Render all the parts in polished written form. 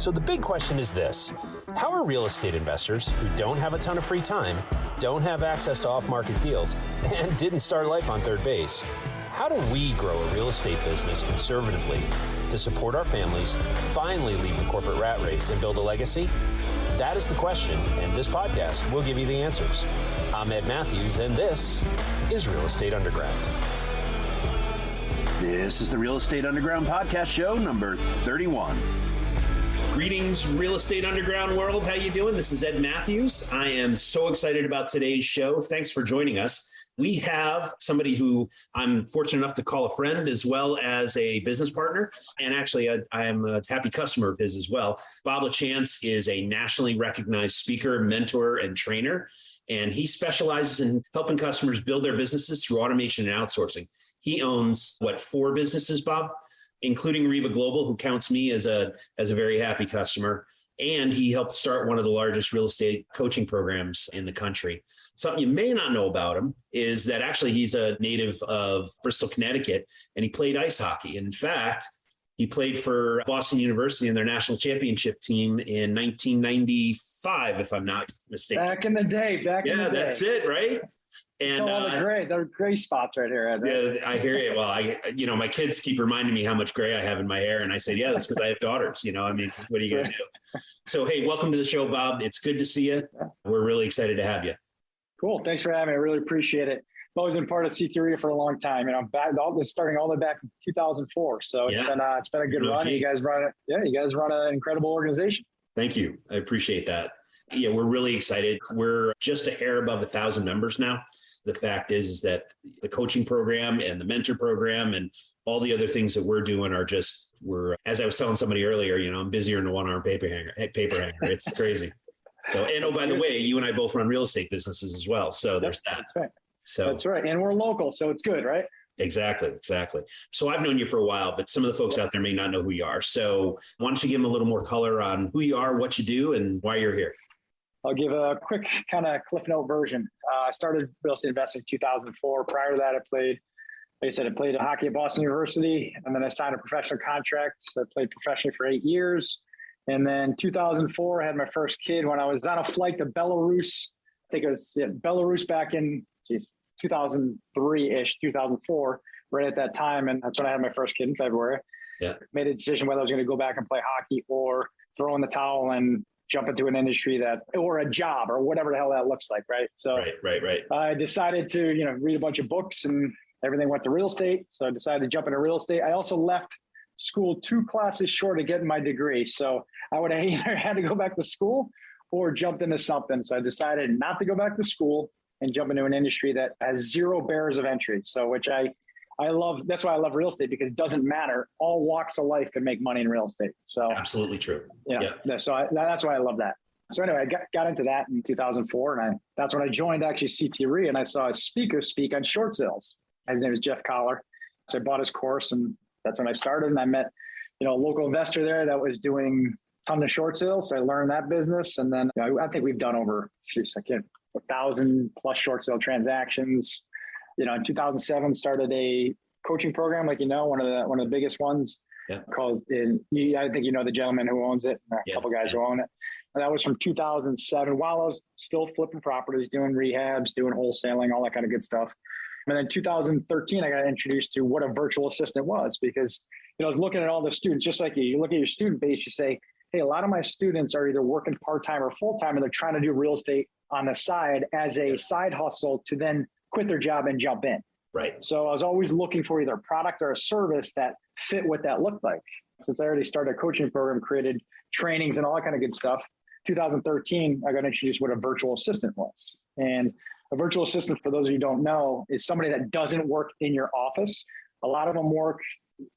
So the big question is this: how are real estate investors who don't have a ton of free time, don't have access to off-market deals, and didn't start life on third base, how do we grow a real estate business conservatively to support our families, finally leave the corporate rat race and build a legacy? That is the question, and this podcast will give you the answers. I'm Ed Matthews, and this is Real Estate Underground. This is the Real Estate Underground podcast show number 31. Greetings, Real Estate Underground world. How you doing? This is Ed Matthews. I am so excited about today's show. Thanks for joining us. We have somebody who I'm fortunate enough to call a friend as well as a business partner. And actually, I am a happy customer of his as well. Bob Lachance is a nationally recognized speaker, mentor, and trainer. And he specializes in helping customers build their businesses through automation and outsourcing. He owns, 4 businesses, Bob? Including REVA Global, who counts me as a very happy customer. And he helped start one of the largest real estate coaching programs in the country. Something you may not know about him is that actually he's a native of Bristol, Connecticut, and he played ice hockey. And in fact, he played for Boston University in their national championship team in 1995, if I'm not mistaken. Back in the day. Yeah, that's it, right? And they're gray spots right here. Ed, right? Yeah, I hear you. Well, my kids keep reminding me how much gray I have in my hair. And I say, yeah, that's because I have daughters. What are you going to do? So, hey, welcome to the show, Bob. It's good to see you. We're really excited to have you. Cool. Thanks for having me. I really appreciate it. I've always been part of CTREVA for a long time. I'm back, starting all the way back in 2004. So it's been a good run. You guys run it. Yeah, you guys run an incredible organization. Thank you. I appreciate that. Yeah, we're really excited. We're just a hair above 1,000 members now. The fact is that the coaching program and the mentor program and all the other things that we're doing are as I was telling somebody earlier, I'm busier than a one-arm paper hanger. It's crazy. So, and by the way, you and I both run real estate businesses as well. So there's that. That's right. So that's right. And we're local, so it's good, right? Exactly. So I've known you for a while, but some of the folks out there may not know who you are. So why don't you give them a little more color on who you are, what you do, and why you're here? I'll give a quick kind of Cliff Note version. I started real estate investing in 2004. Prior to that, I played hockey at Boston University, and then I signed a professional contract. So I played professionally for 8 years. And then 2004, I had my first kid when I was on a flight to Belarus. I think it was Belarus back in 2003-ish, 2004, right at that time. And that's when I had my first kid in February. Yeah. Made a decision whether I was going to go back and play hockey or throw in the towel and jump into an industry or a job or whatever the hell that looks like. Right. So right. I decided to, read a bunch of books and everything went to real estate. So I decided to jump into real estate. I also left school 2 classes short of getting my degree. So I would have either had to go back to school or jumped into something. So I decided not to go back to school and jump into an industry that has 0 barriers of entry. So which I love. That's why I love real estate, because it doesn't matter. All walks of life can make money in real estate. So absolutely true. Yeah. So that's why I love that. So anyway, I got into that in 2004, and that's when I joined actually CTRE, and I saw a speaker speak on short sales. His name is Jeff Collar. So I bought his course, and that's when I started. And I met, a local investor there that was doing a ton of short sales. So I learned that business, and then I think we've done over 1,000 plus short sale transactions. In 2007, started a coaching program, one of the biggest ones, called. I think the gentleman who owns it, a couple guys who own it. And that was from 2007, while I was still flipping properties, doing rehabs, doing wholesaling, all that kind of good stuff. And then in 2013, I got introduced to what a virtual assistant was, because I was looking at all the students, just like you look at your student base, you say, hey, a lot of my students are either working part-time or full-time, and they're trying to do real estate on the side as a side hustle to then quit their job and jump in. Right. So I was always looking for either a product or a service that fit what that looked like. Since I already started a coaching program, created trainings and all that kind of good stuff, 2013, I got introduced what a virtual assistant was. And a virtual assistant, for those of you who don't know, is somebody that doesn't work in your office. A lot of them work,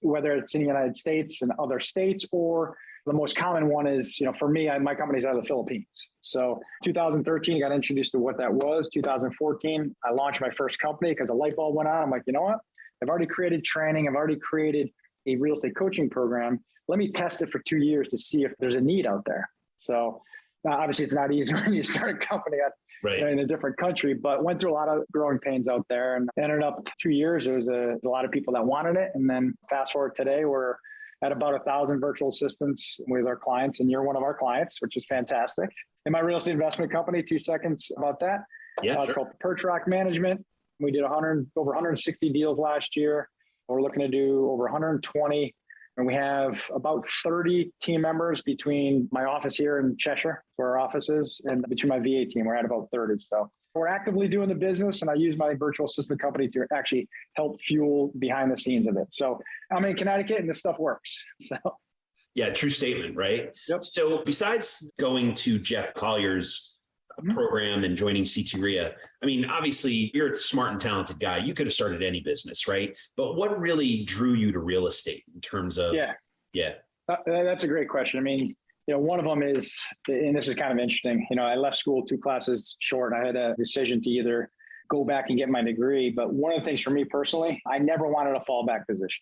whether it's in the United States and other states, or the most common one is, for me, my company's out of the Philippines. So 2013, I got introduced to what that was. 2014, I launched my first company because a light bulb went on. I'm like, you know what? I've already created training. I've already created a real estate coaching program. Let me test it for 2 years to see if there's a need out there. So obviously it's not easy when you start a company in a different country, but went through a lot of growing pains out there, and ended up 2 years. There was a lot of people that wanted it. And then fast forward today, we're at about 1,000 virtual assistants with our clients, and you're one of our clients, which is fantastic. In my real estate investment company, 2 seconds about that. Yeah, It's called Perch Rock Management. We did over 160 deals last year. We're looking to do over 120. And we have about 30 team members between my office here in Cheshire, where our office is, and between my VA team, we're at about 30. So we're actively doing the business, and I use my virtual assistant company to actually help fuel behind the scenes of it. So I'm in Connecticut, and this stuff works. So yeah, true statement, right? Yep. So besides going to Jeff Collier's program and joining CT-REA, I mean, obviously you're a smart and talented guy. You could have started any business, right? But what really drew you to real estate in terms of? Yeah. That's a great question. I mean, one of them is, and this is kind of interesting, I left school 2 classes short, and I had a decision to either go back and get my degree. But one of the things for me personally, I never wanted a fallback position.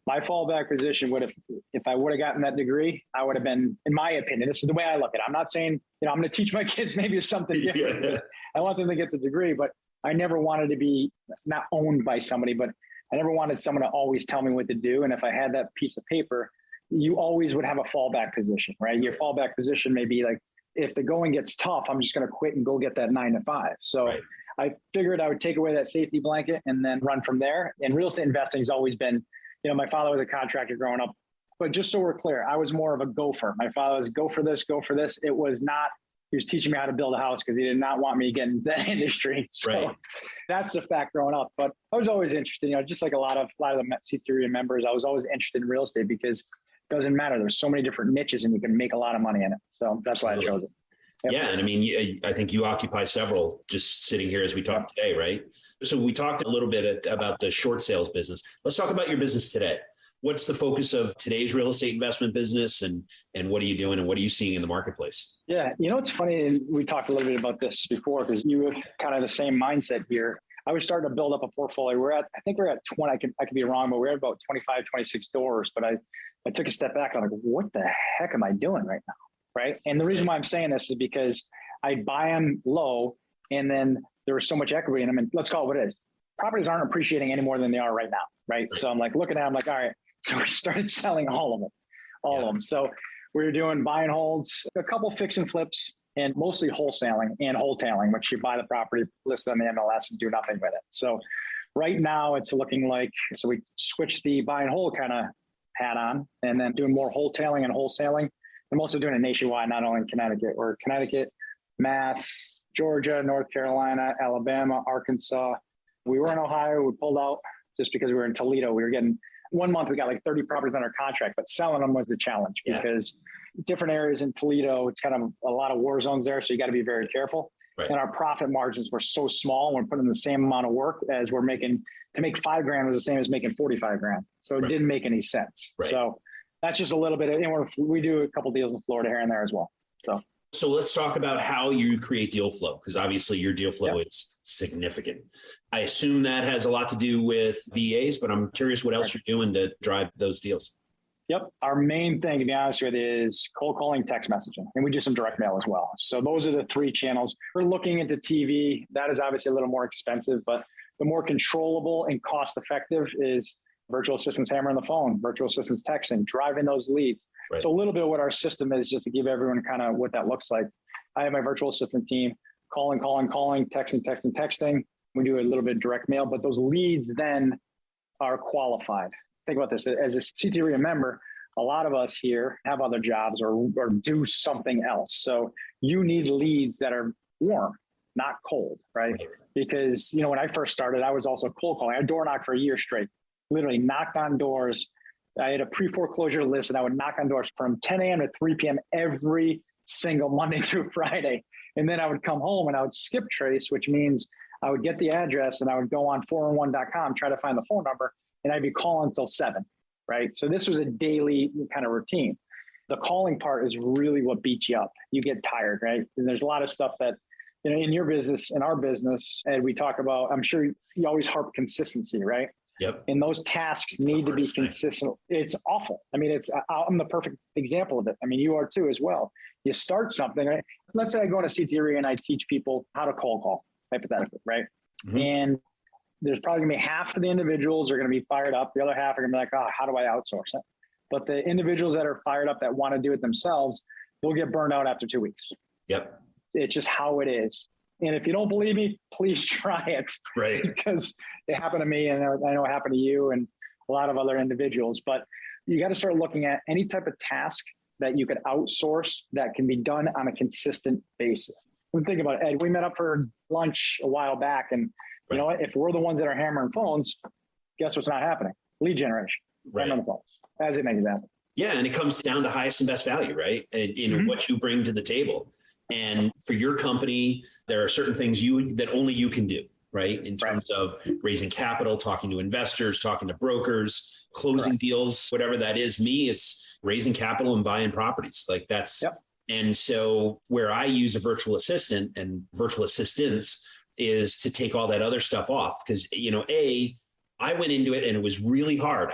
My fallback position would have, if I would have gotten that degree, I would have been, in my opinion, this is the way I look at it. I'm not saying, I'm going to teach my kids maybe something different. Yeah. I want them to get the degree, but I never wanted to be not owned by somebody, but I never wanted someone to always tell me what to do. And if I had that piece of paper, you always would have a fallback position, right? Your fallback position may be like, if the going gets tough, I'm just going to quit and go get that 9 to 5. So right. I figured I would take away that safety blanket and then run from there. And real estate investing has always been, my father was a contractor growing up, but just so we're clear, I was more of a gopher. My father was go for this, go for this. It was not, he was teaching me how to build a house because he did not want me to get into that industry. So right. That's the fact growing up. But I was always interested, just like a lot of the CT-REA members, I was always interested in real estate because it doesn't matter. There's so many different niches and you can make a lot of money in it. So that's why I chose it. Yep. Yeah. And I mean, I think you occupy several just sitting here as we talk today, right? So we talked a little bit about the short sales business. Let's talk about your business today. What's the focus of today's real estate investment business and what are you doing and what are you seeing in the marketplace? Yeah. It's funny. And we talked a little bit about this before because you have kind of the same mindset here. I was starting to build up a portfolio. I think we're at 20, I could be wrong, but we're at about 25, 26 doors. But I took a step back. I'm like, what the heck am I doing right now? Right. And the reason why I'm saying this is because I buy them low and then there was so much equity in them. And let's call it what it is. Properties aren't appreciating any more than they are right now. Right. So I'm like looking at them like, all right. So we started selling all of them. So we were doing buy and holds, a couple fix and flips, and mostly wholesaling and wholetailing, which you buy the property, list on the MLS and do nothing with it. So right now it's looking like, so we switched the buy and hold kind of hat on and then doing more wholetailing and wholesaling. I'm also doing it nationwide, not only in Connecticut. We're Connecticut, Mass, Georgia, North Carolina, Alabama, Arkansas. We were in Ohio. We pulled out just because we were in Toledo. We were getting 1 month, we got like 30 properties under contract, but selling them was the challenge because different areas in Toledo, it's kind of a lot of war zones there. So you got to be very careful. Right. And our profit margins were so small. We're putting the same amount of work as we're making. To make $5,000 was the same as making $45,000. So it didn't make any sense. Right. So that's just a little bit of, and we do a couple deals in Florida here and there as well. So let's talk about how you create deal flow, because obviously your deal flow is significant. I assume that has a lot to do with VAs, but I'm curious what else you're doing to drive those deals. Yep. Our main thing, to be honest with you, is cold calling, text messaging, and we do some direct mail as well. So those are the 3 channels. We're looking into TV. That is obviously a little more expensive, but the more controllable and cost effective is virtual assistants hammering the phone, virtual assistants texting, driving those leads. Right. So a little bit of what our system is, just to give everyone kind of what that looks like. I have my virtual assistant team calling, texting. We do a little bit of direct mail, but those leads then are qualified. Think about this. As a CT-REA member, a lot of us here have other jobs or do something else. So you need leads that are warm, not cold, right? Because, when I first started, I was also cold calling. I door knocked for a year straight, literally knocked on doors. I had a pre-foreclosure list and I would knock on doors from 10 a.m. to 3 p.m. every single Monday through Friday. And then I would come home and I would skip trace, which means I would get the address and I would go on 411.com, try to find the phone number, and I'd be calling until 7, right? So this was a daily kind of routine. The calling part is really what beats you up. You get tired, right? And there's a lot of stuff that, in your business, in our business, and we talk about, I'm sure you always harp consistency, right? Yep. And those tasks need to be consistent. It's awful. I mean, I'm the perfect example of it. I mean, you are too as well. You start something, right? Let's say I go into CT-REA and I teach people how to cold call, hypothetically, right? Mm-hmm. And there's probably gonna be half of the individuals are gonna be fired up. The other half are gonna be like, how do I outsource it? But the individuals that are fired up that want to do it themselves, they'll get burned out after 2 weeks. Yep. It's just how it is. And if you don't believe me, please try it. Right. Because it happened to me, and I know it happened to you and a lot of other individuals. But you got to start looking at any type of task that you could outsource that can be done on a consistent basis. And think about it, Ed, we met up for lunch a while back, and you know what? If we're the ones that are hammering phones, guess what's not happening? Lead generation. Right. Hammering phones, as an example. Yeah. And it comes down to highest and best value, right? And you know, what you bring to the table. And for your company, there are certain things that only you can do, right? In terms of raising capital, talking to investors, talking to brokers, closing deals, whatever that is. Me, it's raising capital and buying properties. Like that's, and so where I use a virtual assistant and virtual assistants is to take all that other stuff off. Because, you know, I went into it and it was really hard.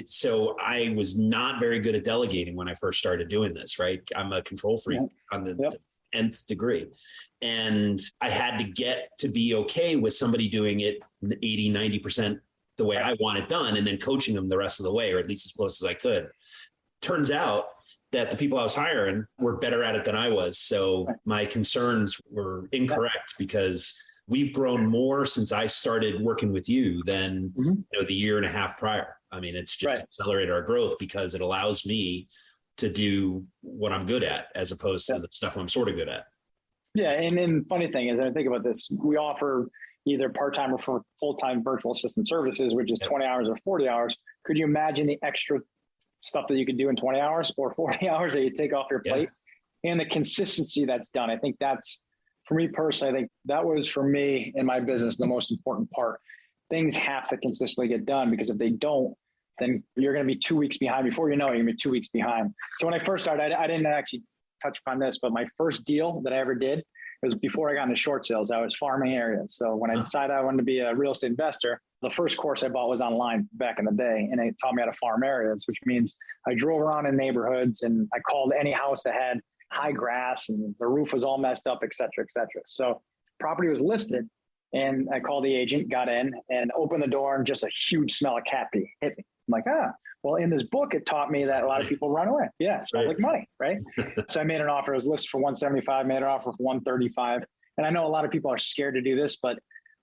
So I was not very good at delegating when I first started doing this, right? I'm a control freak on the nth degree. And I had to get to be okay with somebody doing it 80, 90% the way I want it done, and then coaching them the rest of the way, or at least as close as I could. Turns out that the people I was hiring were better at it than I was. So my concerns were incorrect, because we've grown more since I started working with you than you know, the year and a half prior. I mean, it's just accelerated our growth because it allows me to do what I'm good at, as opposed to the stuff I'm sort of good at. Yeah. And funny thing is, I think about this, we offer either part-time or for full-time virtual assistant services, which is 20 hours or 40 hours. Could you imagine the extra stuff that you could do in 20 hours or 40 hours that you take off your plate, and the consistency that's done? I think that's, for me personally, I think that was, for me in my business, the most important part. Things have to consistently get done, because if they don't, then you're going to be 2 weeks behind. Before you know it, you're going to be 2 weeks behind. So when I first started, I didn't actually touch upon this, but my first deal that I ever did was before I got into short sales. I was farming areas. So when I decided I wanted to be a real estate investor, the first course I bought was online back in the day, and it taught me how to farm areas, which means I drove around in neighborhoods and I called any house that had high grass and the roof was all messed up, et cetera, et cetera. So property was listed, and I called the agent, got in and opened the door, and just a huge smell of cat pee hit me. I'm like, well, in this book, it taught me that a lot of people run away. Yeah, it smells like money, right? So I made an offer. It was listed for $175, made an offer for $135. And I know a lot of people are scared to do this, but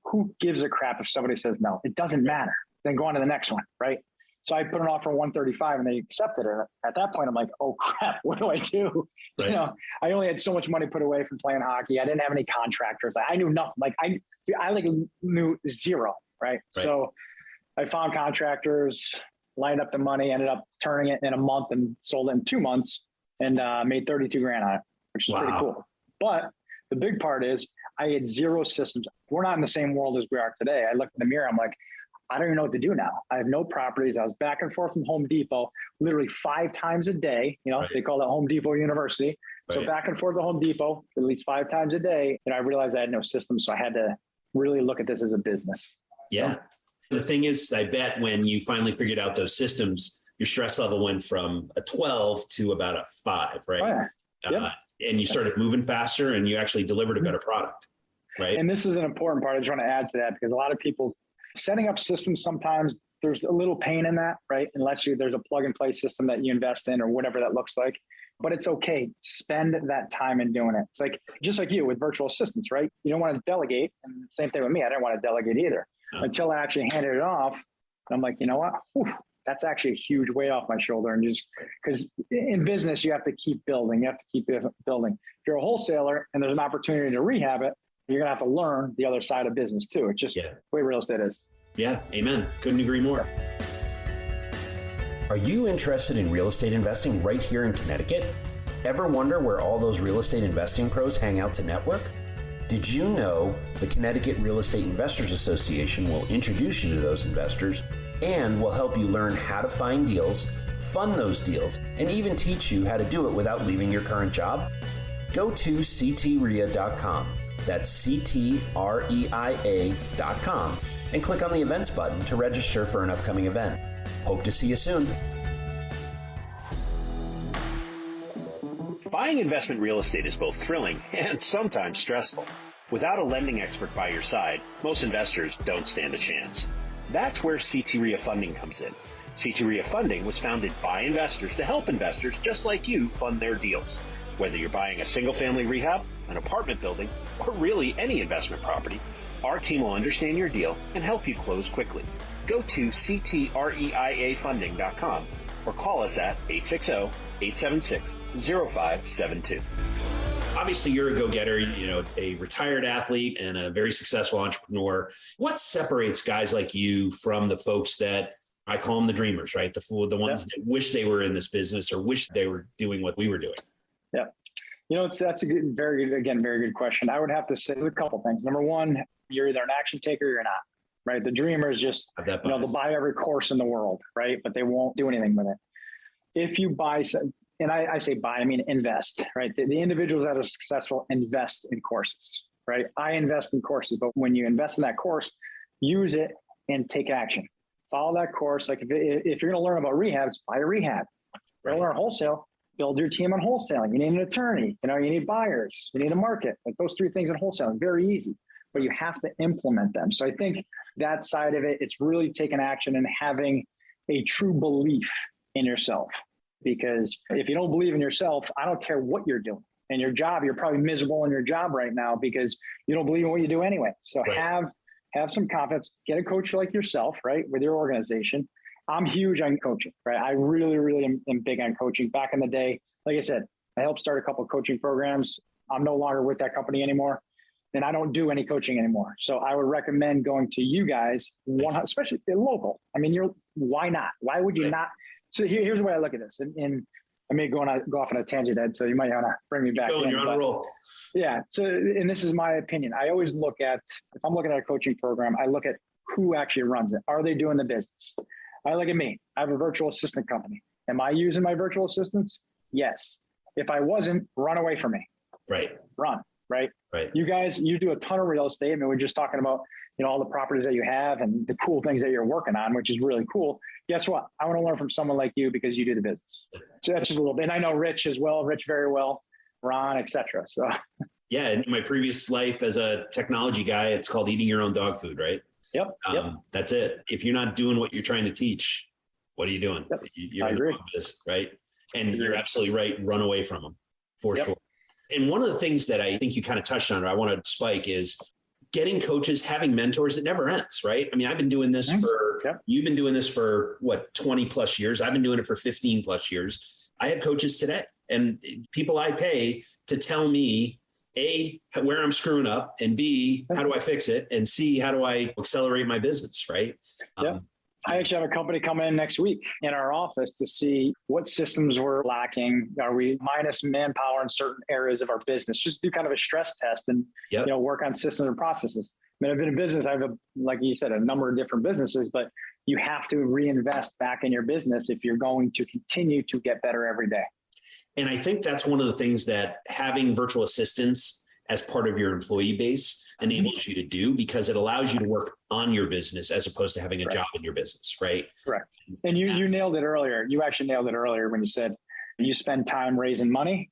who gives a crap if somebody says no? It doesn't matter. Then go on to the next one, right? So I put an offer of $135, and they accepted it. At that point, I'm like, oh crap, what do I do? Right. You know, I only had so much money put away from playing hockey. I didn't have any contractors. I knew nothing. Like I knew zero, right? So I found contractors, lined up the money, ended up turning it in a month and sold it in 2 months, and made 32 grand on it, which is pretty cool. But the big part is I had zero systems. We're not in the same world as we are today. I looked in the mirror, I'm like, I don't even know what to do now. I have no properties. I was back and forth from Home Depot literally 5 times a day. You know, they call it Home Depot University. So back and forth to Home Depot at least 5 times a day. And I realized I had no system. So I had to really look at this as a business. Yeah. So the thing is, I bet when you finally figured out those systems, your stress level went from a 12 to about a 5, right? And you started moving faster, and you actually delivered a better product, right? And this is an important part. I just want to add to that, because a lot of people setting up systems, sometimes there's a little pain in that, right? Unless there's a plug and play system that you invest in or whatever that looks like. But it's okay. Spend that time in doing it. It's like, just like you with virtual assistants, right? You don't want to delegate. And same thing with me. I didn't want to delegate either until I actually handed it off. And I'm like, you know what? Whew, that's actually a huge weight off my shoulder. And just because in business, you have to keep building. You have to keep building. If you're a wholesaler and there's an opportunity to rehab it, you're going to have to learn the other side of business too. It's just the way real estate is. Yeah. Amen. Couldn't agree more. Are you interested in real estate investing right here in Connecticut? Ever wonder where all those real estate investing pros hang out to network? Did you know the Connecticut Real Estate Investors Association will introduce you to those investors and will help you learn how to find deals, fund those deals, and even teach you how to do it without leaving your current job? Go to ctrea.com. That's ctreia.com and click on the events button to register for an upcoming event. Hope to see you soon. Buying investment real estate is both thrilling and sometimes stressful. Without a lending expert by your side, most investors don't stand a chance. That's where CT REA funding comes in. CT REVA Funding was founded by investors to help investors just like you fund their deals. Whether you're buying a single-family rehab, an apartment building, or really any investment property, our team will understand your deal and help you close quickly. Go to ctreviafunding.com or call us at 860-876-0572. Obviously, you're a go-getter, a retired athlete and a very successful entrepreneur. What separates guys like you from the folks that I call them the dreamers, right? The ones that wish they were in this business or wish they were doing what we were doing. Yeah. That's a very good question. I would have to say a couple things. Number one, you're either an action taker or you're not, right? The dreamers just, they'll buy every course in the world, right? But they won't do anything with it. If you buy, and I say buy, I mean invest, right? The individuals that are successful invest in courses, right? I invest in courses, but when you invest in that course, use it and take action. Follow that course. Like if you're going to learn about rehabs, buy a rehab. If you're going to learn wholesale, build your team on wholesaling. You need an attorney, you need buyers, you need a market. Like those three things in wholesaling, very easy, but you have to implement them. So I think that side of it, it's really taking action and having a true belief in yourself. Because if you don't believe in yourself, I don't care what you're doing. And your job, you're probably miserable in your job right now because you don't believe in what you do anyway. So have some confidence, get a coach like yourself, right? With your organization. I'm huge on coaching, right? I really, really am big on coaching. Back in the day, like I said, I helped start a couple of coaching programs. I'm no longer with that company anymore, and I don't do any coaching anymore. So I would recommend going to you guys, especially local. I mean, why not? Why would you not? So here's the way I look at this, and I may go off on a tangent, Ed, so you might want to bring me back. You're on a roll. Yeah. So, and this is my opinion. I always look at, if I'm looking at a coaching program, I look at who actually runs it. Are they doing the business? I look at me. I have a virtual assistant company. Am I using my virtual assistants? Yes. If I wasn't, run away from me. Right. Run. Right. Right. You guys, you do a ton of real estate. I mean, we're just talking about, all the properties that you have and the cool things that you're working on, which is really cool. Guess what? I want to learn from someone like you because you do the business. So that's just a little bit. And I know Rich as well, Rich very well, Ron, et cetera. So yeah. In my previous life as a technology guy, it's called eating your own dog food, right? Yep. That's it. If you're not doing what you're trying to teach, what are you doing? Yep. You're I agree. This, right? And you're absolutely right. Run away from them for sure. And one of the things that I think you kind of touched on, or I want to spike, is getting coaches, having mentors. It never ends, right? I mean, I've been doing this you've been doing this for 20 plus years. I've been doing it for 15 plus years. I have coaches today and people I pay to tell me A, where I'm screwing up, and B, how do I fix it? And C, how do I accelerate my business, right? I actually have a company coming in next week in our office to see what systems we're lacking. Are we minus manpower in certain areas of our business? Just do kind of a stress test and work on systems and processes. I mean, I've been in business. I have, like you said, a number of different businesses, but you have to reinvest back in your business if you're going to continue to get better every day. And I think that's one of the things that having virtual assistants as part of your employee base enables you to do, because it allows you to work on your business as opposed to having a job in your business, right? Correct. And you nailed it earlier. You actually nailed it earlier when you said you spend time raising money,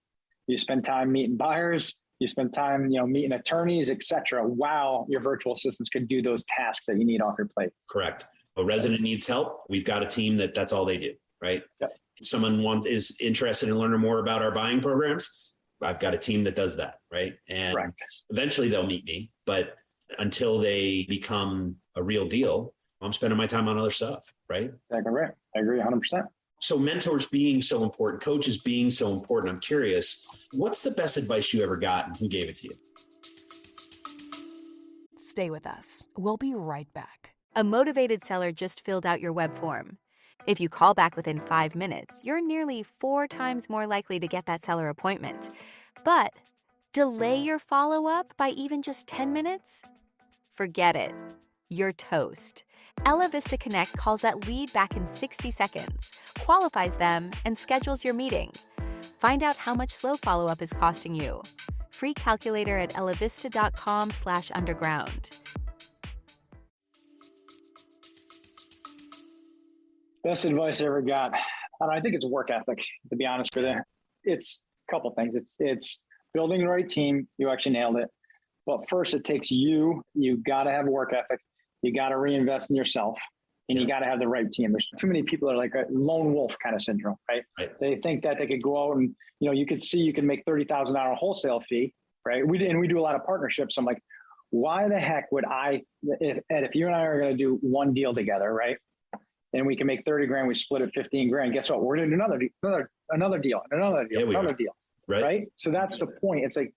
you spend time meeting buyers, you spend time, meeting attorneys, et cetera, while your virtual assistants can do those tasks that you need off your plate. Correct. A resident needs help. We've got a team that's all they do, right? Yep. If someone is interested in learning more about our buying programs, I've got a team that does that, right? And eventually they'll meet me, but until they become a real deal, I'm spending my time on other stuff, right? Exactly right. I agree 100%. So mentors being so important, coaches being so important, I'm curious, what's the best advice you ever got and who gave it to you? Stay with us. We'll be right back. A motivated seller just filled out your web form. If you call back within 5 minutes, you're nearly 4 times more likely to get that seller appointment. But delay your follow-up by even just 10 minutes? Forget it. You're toast. Ella Vista Connect calls that lead back in 60 seconds, qualifies them, and schedules your meeting. Find out how much slow follow-up is costing you. Free calculator at ellavista.com/underground. Best advice I ever got. I think it's work ethic, to be honest with you. It's a couple things. It's building the right team. You actually nailed it. But first, it takes you got to have work ethic. You got to reinvest in yourself. and you got to have the right team. There's too many people that are like a lone wolf kind of syndrome, right? They think that they could go out and, you can make $30,000 wholesale fee, right? We do a lot of partnerships. I'm like, why the heck would if you and I are going to do one deal together, right? And we can make 30 grand, we split it 15 grand. Guess what? We're going to do another deal. Right? So that's the point. It's like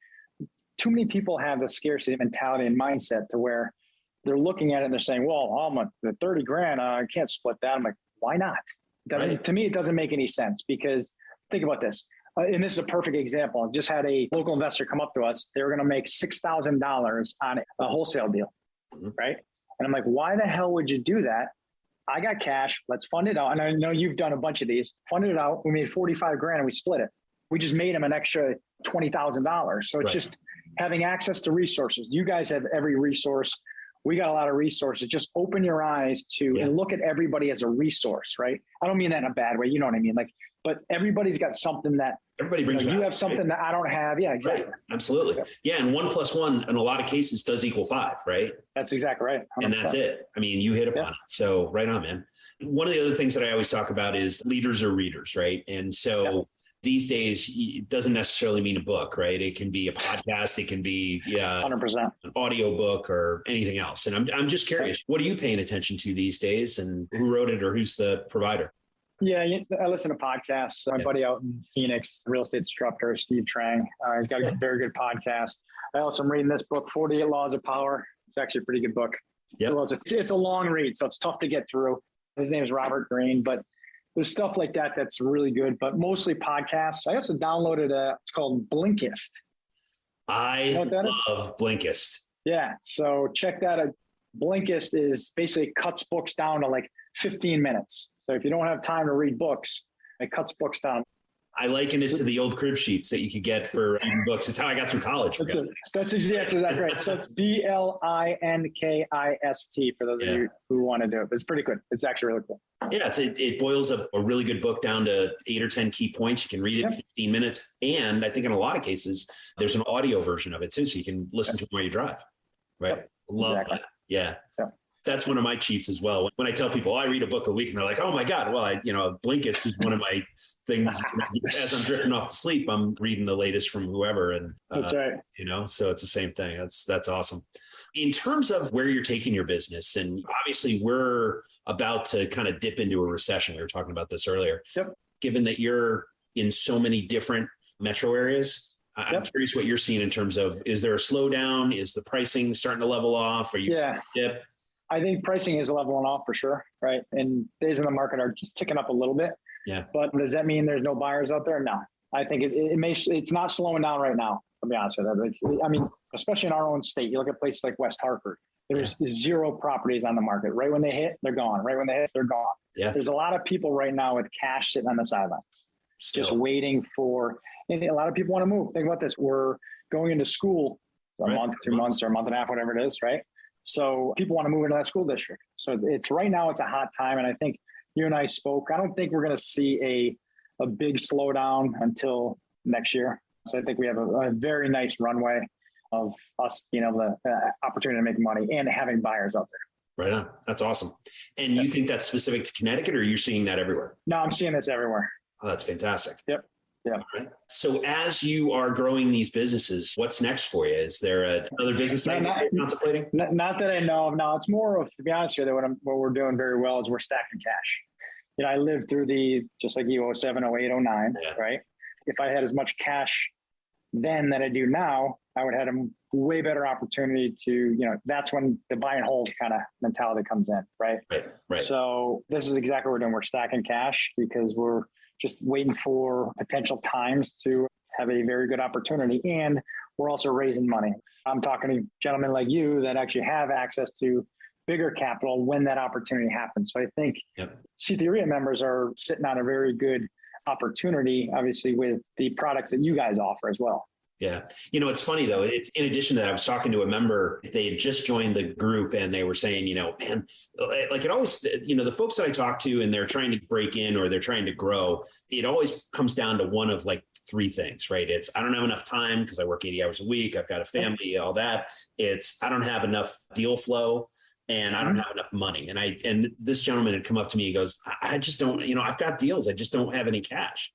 too many people have the scarcity mentality and mindset to where they're looking at it and they're saying, well, I'm the 30 grand, I can't split that. I'm like, why not? To me, it doesn't make any sense, because think about this. And this is a perfect example. I just had a local investor come up to us. They were going to make $6,000 on a wholesale deal, right? And I'm like, why the hell would you do that? I got cash. Let's fund it out. And I know you've done a bunch of these. Funded it out. We made 45 grand and we split it. We just made him an extra $20,000. So it's just having access to resources. You guys have every resource. We got a lot of resources. Just open your eyes to and look at everybody as a resource, right? I don't mean that in a bad way. You know what I mean? But everybody's got something that everybody brings. You have something that I don't have. Yeah, exactly. Right. Absolutely. Yeah. And 1 + 1 in a lot of cases does equal 5, right? That's exactly right. 100%. And that's it. I mean, you hit upon it. So right on, man. One of the other things that I always talk about is leaders or readers, right? And so these days, it doesn't necessarily mean a book, right? It can be a podcast. It can be 100% an audio book or anything else. And I'm just curious, what are you paying attention to these days, and who wrote it or who's the provider? Yeah, I listen to podcasts. My buddy out in Phoenix, real estate instructor, Steve Trang, he's got a very good podcast. I also am reading this book, 48 Laws of Power. It's actually a pretty good book. Yep. Well, it's a long read, so it's tough to get through. His name is Robert Greene, but there's stuff like that that's really good, but mostly podcasts. I also downloaded it's called Blinkist. I love Blinkist. Yeah, so check that out. Blinkist is basically cuts books down to like 15 minutes. So if you don't have time to read books, it cuts books down. I liken it to the old crib sheets that you could get for reading books. It's how I got through college. That's exactly right. So it's Blinkist for those of you who want to do it. It's pretty good. It's actually really cool. Yeah, it boils up a really good book down to 8 or 10 key points. You can read it in 15 minutes. And I think in a lot of cases, there's an audio version of it too. So you can listen to it while you drive. Right. Yep. Love that. Yeah. That's one of my cheats as well. When I tell people, I read a book a week, and they're like, oh my God, well, Blinkist is one of my things. As I'm drifting off to sleep, I'm reading the latest from whoever. And that's right. So it's the same thing. That's awesome. In terms of where you're taking your business, and obviously we're about to kind of dip into a recession. We were talking about this earlier. Yep. Given that you're in so many different metro areas, I'm curious what you're seeing in terms of, is there a slowdown? Is the pricing starting to level off? Are you seeing a dip? I think pricing is leveling off for sure, right? And days in the market are just ticking up a little bit. Yeah. But does that mean there's no buyers out there? No. I think it's not slowing down right now, to be honest with you. I mean, especially in our own state, you look at places like West Hartford, there's 0 properties on the market. Right when they hit, they're gone. Right when they hit, they're gone. Yeah. There's a lot of people right now with cash sitting on the sidelines, just waiting for, and a lot of people want to move. Think about this. We're going into school a month, 2 months, or a month and a half, whatever it is, right? So people want to move into that school district. So right now it's a hot time. And I think you and I spoke, I don't think we're going to see a big slowdown until next year. So I think we have a very nice runway of us being able to opportunity to make money and having buyers out there. Right on. That's awesome. And you think that's specific to Connecticut, or you're seeing that everywhere? No, I'm seeing this everywhere. Oh, that's fantastic. Yep. Yeah. Right. So as you are growing these businesses, what's next for you? Is there another business that you're contemplating? Not that I know of. No, it's more of, to be honest with you, what we're doing very well is we're stacking cash. I lived through just like you, 07, 08, 09, right? If I had as much cash then that I do now, I would have a way better opportunity to, that's when the buy and hold kind of mentality comes in, right? Right. So this is exactly what we're doing. We're stacking cash because we're just waiting for potential times to have a very good opportunity. And we're also raising money. I'm talking to gentlemen like you that actually have access to bigger capital when that opportunity happens. So I think C3 REIT members are sitting on a very good opportunity, obviously, with the products that you guys offer as well. Yeah. It's funny though, it's in addition to that, I was talking to a member, they had just joined the group and they were saying, man, like it always, the folks that I talk to and they're trying to break in or they're trying to grow, it always comes down to one of like 3 things, right? It's, I don't have enough time because I work 80 hours a week. I've got a family, all that. It's, I don't have enough deal flow. and I don't have enough money. And this gentleman had come up to me. He goes, I just don't, I've got deals. I just don't have any cash.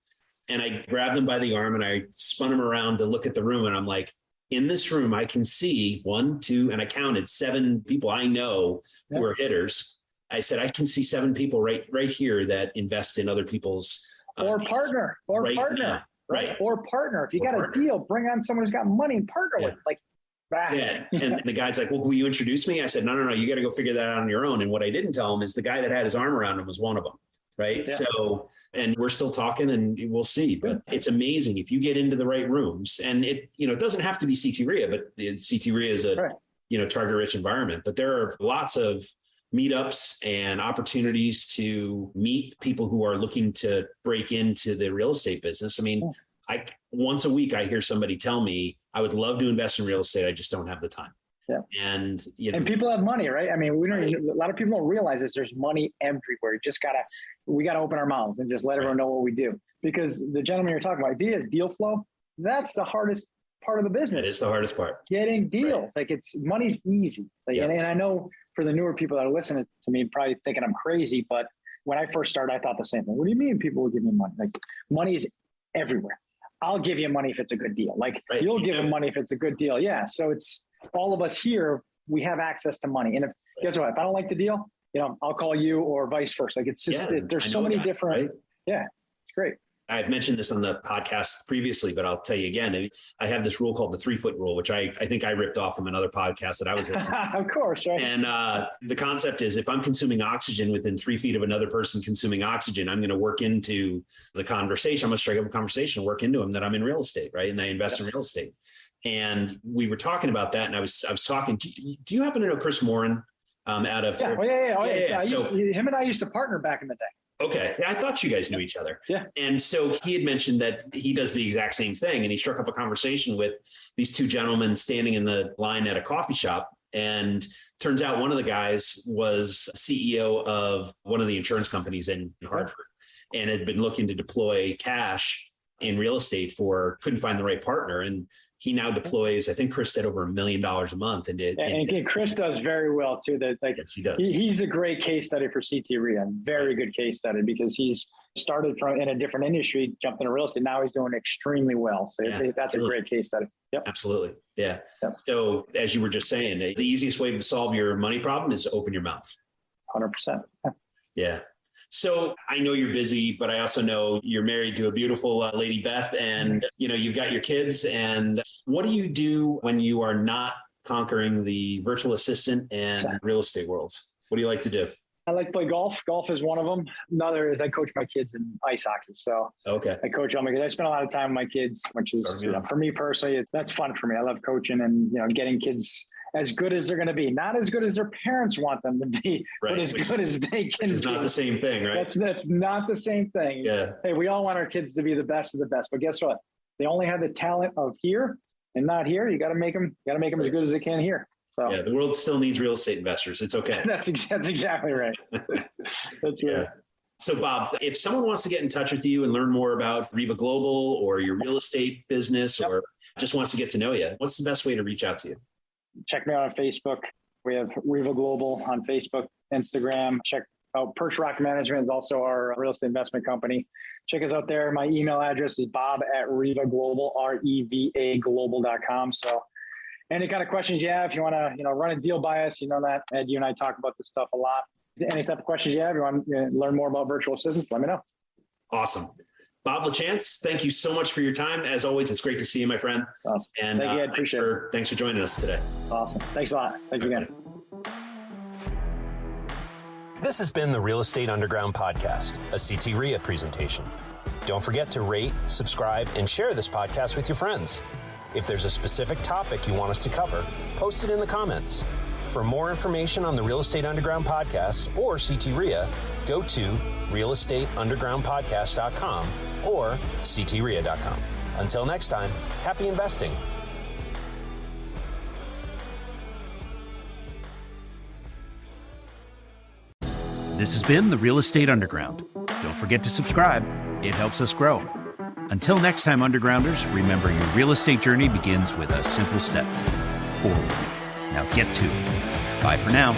And I grabbed him by the arm and I spun him around to look at the room. And I'm like, in this room, I can see 1, 2, and I counted 7 people I know who are hitters. I said, I can see 7 people right here that invest in other people's or partner. Right. Or partner. If you got a deal, bring on someone who's got money and partner with. Like, yeah. And the guy's like, well, will you introduce me? I said, no, you got to go figure that out on your own. And what I didn't tell him is the guy that had his arm around him was one of them. Right. Yeah. So, and we're still talking and we'll see, but it's amazing if you get into the right rooms, and it doesn't have to be CT REA, but CT REA is a, target rich environment, but there are lots of meetups and opportunities to meet people who are looking to break into the real estate business. I mean, once a week, I hear somebody tell me, I would love to invest in real estate. I just don't have the time. Yeah. And, and people have money, right? I mean, a lot of people don't realize this. There's money everywhere. We got to open our mouths and just let everyone know what we do. Because the gentleman you're talking about, if he has deal flow, that's the hardest part of the business. It is the hardest part. Getting deals. Like money's easy. And I know for the newer people that are listening to me, probably thinking I'm crazy, but when I first started, I thought the same thing. What do you mean people will give me money? Like, money is everywhere. I'll give you money if it's a good deal. Like, you'll give them money if it's a good deal. Yeah. So it's all of us here, we have access to money. And guess what? If I don't like the deal, I'll call you or vice versa. Like, it's just, there's so many different, it's great. I've mentioned this on the podcast previously, but I'll tell you again, I have this rule called the 3-foot rule, which I think I ripped off from another podcast that I was listening to. Of course. Right. And the concept is, if I'm consuming oxygen within 3 feet of another person consuming oxygen, I'm going to work into the conversation. I'm going to strike up a conversation, work into them that I'm in real estate, right? And I invest in real estate. And we were talking about that. And I was talking, do you happen to know Chris Morin out of? Yeah. Him and I used to partner back in the day. Okay. I thought you guys knew each other. Yeah. And so he had mentioned that he does the exact same thing. And he struck up a conversation with these 2 gentlemen standing in the line at a coffee shop. And turns out one of the guys was CEO of one of the insurance companies in Hartford and had been looking to deploy cash in real estate couldn't find the right partner. And he now deploys, I think Chris said, over $1 million a month. And Chris does very well too. Yes, he does. He's a great case study for CT REA, very good case study, because he's started from in a different industry, jumped into real estate. Now he's doing extremely well. So that's a great case study. Yep. Absolutely. Yeah. Yep. So as you were just saying, the easiest way to solve your money problem is to open your mouth. 100%. Yeah. So I know you're busy, but I also know you're married to a beautiful lady, Beth, and you've got your kids. And what do you do when you are not conquering the virtual assistant and real estate worlds? What do you like to do? I like to play golf. Golf is one of them. Another is I coach my kids in ice hockey. So I coach all my kids. I spend a lot of time with my kids, which is, for me personally, that's fun for me. I love coaching and, getting kids as good as they're going to be, not as good as their parents want them to be, but as good as they can be. It's not the same thing, right? That's not the same thing. Yeah. Hey, we all want our kids to be the best of the best, but guess what? They only have the talent of here and not here. You got to make them as good as they can here. So the world still needs real estate investors. It's okay. That's exactly right. That's right. Yeah. So Bob, if someone wants to get in touch with you and learn more about REVA Global or your real estate business, or just wants to get to know you, what's the best way to reach out to you? Check me out on Facebook. We have REVA Global on Facebook, Instagram. Check out Perch Rock Management is also our real estate investment company. Check us out there. My email address is bob@REVA Global, REVA Global.com. So any kind of questions you have, if you want to, run a deal by us, that Ed, you and I talk about this stuff a lot. Any type of questions you have, you want to learn more about virtual assistants, let me know. Awesome. Bob Lachance, thank you so much for your time. As always, it's great to see you, my friend. Awesome. And thank you, Ed. Appreciate it. Thanks for joining us today. Awesome. Thanks a lot. Thanks again. This has been the Real Estate Underground Podcast, a CT REA presentation. Don't forget to rate, subscribe, and share this podcast with your friends. If there's a specific topic you want us to cover, post it in the comments. For more information on the Real Estate Underground Podcast or CT REA, go to realestateundergroundpodcast.com or ctrea.com. Until next time, happy investing. This has been the Real Estate Underground. Don't forget to subscribe. It helps us grow. Until next time, Undergrounders, remember your real estate journey begins with a simple step forward. Now get to it. Bye for now.